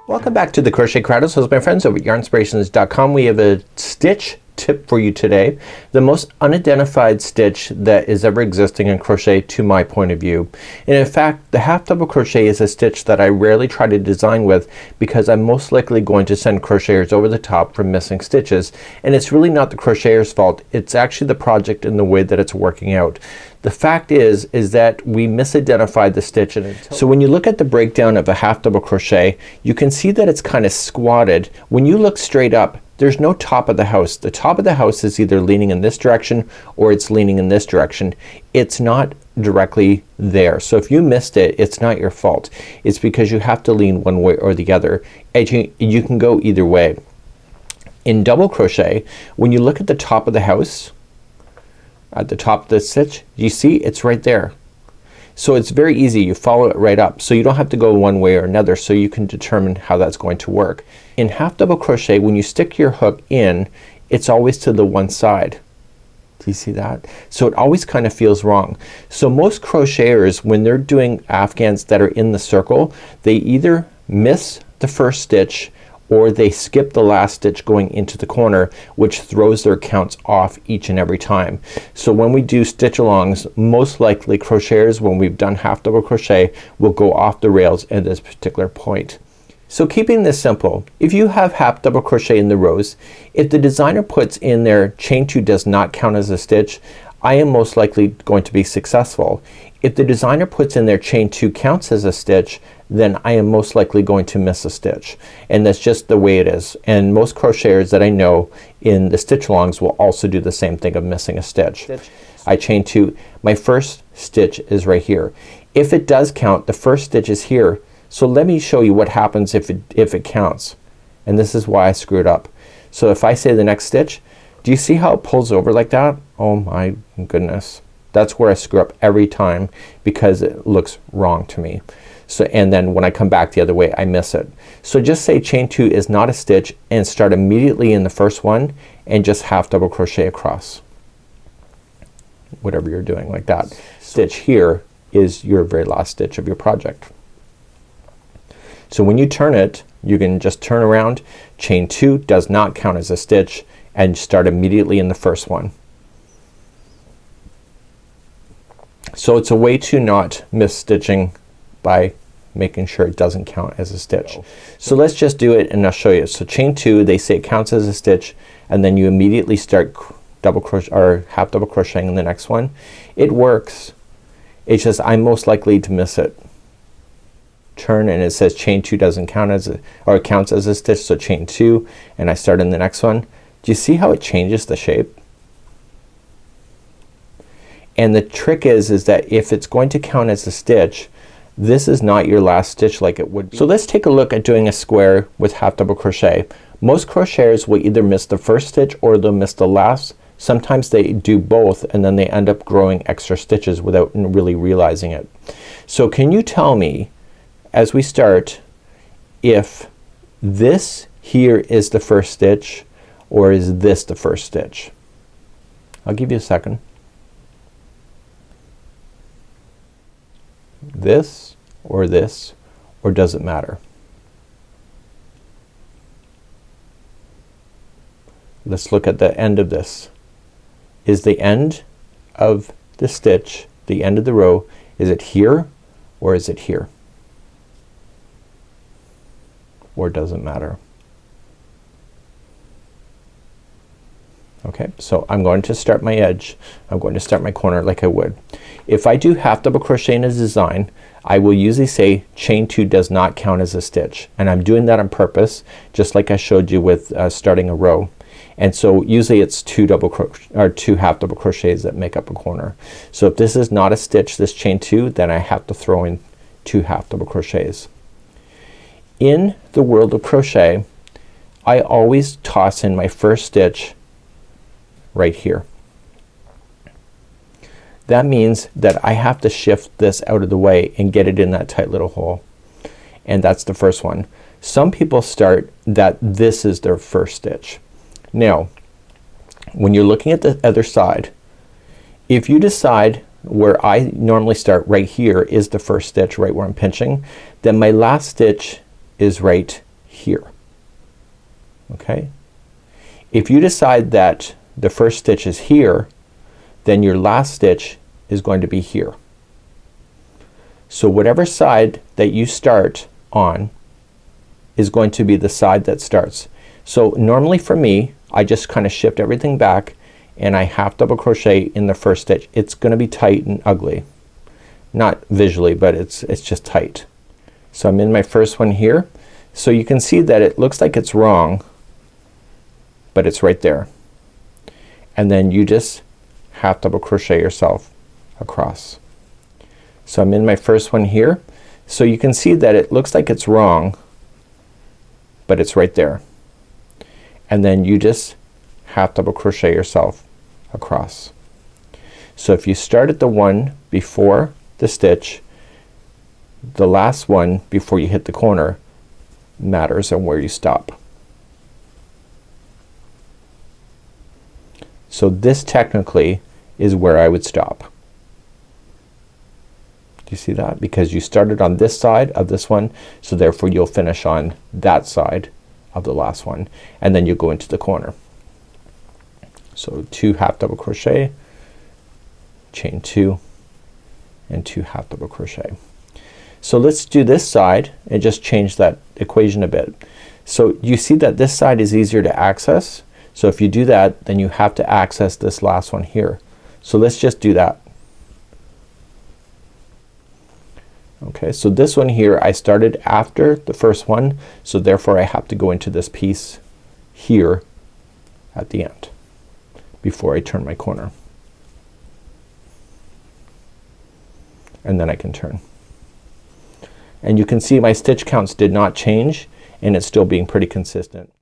Welcome back to the Crochet Crowd. So my friends over at yarnspirations.com, we have a stitch tip for you today. The most unidentified stitch that is ever existing in crochet to my point of view. And in fact, the half double crochet is a stitch that I rarely try to design with because I'm most likely going to send crocheters over the top for missing stitches. And it's really not the crocheter's fault. It's actually the project and the way that it's working out. The fact is that we misidentified the stitch. So when you look at the breakdown of a half double crochet, you can see that it's kind of squatted. When you look straight up, there's no top of the house. The top of the house is either leaning in this direction or it's leaning in this direction. It's not directly there. So if you missed it, it's not your fault. It's because you have to lean one way or the other. And you can go either way. In double crochet, when you look at the top of the house, at the top of the stitch, you see it's right there. So it's very easy. You follow it right up. So you don't have to go one way or another, so you can determine how that's going to work. In half double crochet, when you stick your hook in, it's always to the one side. Do you see that? So it always kind of feels wrong. So most crocheters, when they're doing afghans that are in the circle, they either miss the first stitch or they skip the last stitch going into the corner, which throws their counts off each and every time. So when we do stitch alongs, most likely crocheters, when we've done half double crochet, will go off the rails at this particular point. So keeping this simple, if you have half double crochet in the rows, if the designer puts in there chain 2 does not count as a stitch, I am most likely going to be successful. If the designer puts in there chain 2 counts as a stitch, then I am most likely going to miss a stitch. And that's just the way it is. And most crocheters that I know in the stitch alongs will also do the same thing of missing a stitch. I chain 2. My first stitch is right here. If it does count, the first stitch is here. So let me show you what happens if it counts. And this is why I screwed up. So if I say the next stitch, do you see how it pulls over like that? Oh my goodness. That's where I screw up every time because it looks wrong to me. So, and then when I come back the other way, I miss it. So just say chain 2 is not a stitch and start immediately in the first one and just half double crochet across. Whatever you're doing like that. Stitch here is your very last stitch of your project. So when you turn it, you can just turn around. Chain 2 does not count as a stitch and start immediately in the first one. So it's a way to not miss stitching by making sure it doesn't count as a stitch. So let's just do it and I'll show you. So chain 2, they say it counts as a stitch and then you immediately start double crochet or half double crocheting in the next one. It works. It's just I'm most likely to miss it. Turn and it says chain 2 doesn't count as a, or it counts as a stitch, so chain 2 and I start in the next one. Do you see how it changes the shape? And the trick is that if it's going to count as a stitch, this is not your last stitch like it would be. So let's take a look at doing a square with half double crochet. Most crocheters will either miss the first stitch or they'll miss the last. Sometimes they do both and then they end up growing extra stitches without really realizing it. So can you tell me as we start if this here is the first stitch or is this the first stitch? I'll give you a second. This, or does it matter? Let's look at the end of this. Is the end of the stitch, the end of the row, is it here or is it here? Or does it matter? Okay, so I'm going to start my edge. I'm going to start my corner like I would. If I do half double crochet in a design, I will usually say chain 2 does not count as a stitch, and I'm doing that on purpose just like I showed you with starting a row. And so usually it's two half double crochets that make up a corner. So if this is not a stitch, this chain 2, then I have to throw in 2 half double crochets. In the world of crochet, I always toss in my first stitch right here. That means that I have to shift this out of the way and get it in that tight little hole. And that's the first one. Some people start that this is their first stitch. Now when you're looking at the other side, if you decide where I normally start right here is the first stitch, right where I'm pinching, then my last stitch is right here. Okay? If you decide that the first stitch is here, then your last stitch is going to be here. So whatever side that you start on is going to be the side that starts. So normally for me, I just kind of shift everything back and I half double crochet in the first stitch. It's gonna be tight and ugly. Not visually, but it's just tight. So I'm in my first one here. So you can see that it looks like it's wrong, but it's right there. And then you just half double crochet yourself across. So I'm in my first one here. So you can see that it looks like it's wrong, but it's right there. And then you just half double crochet yourself across. So if you start at the one before the stitch, the last one before you hit the corner matters on where you stop. So this technically is where I would stop. Do you see that? Because you started on this side of this one, so therefore you'll finish on that side of the last one, and then you go into the corner. So 2 half double crochet, chain 2 and 2 half double crochet. So let's do this side and just change that equation a bit. So you see that this side is easier to access. So if you do that, then you have to access this last one here. So let's just do that. Okay, so this one here I started after the first one, so therefore I have to go into this piece here at the end before I turn my corner. And then I can turn. And you can see my stitch counts did not change and it's still being pretty consistent.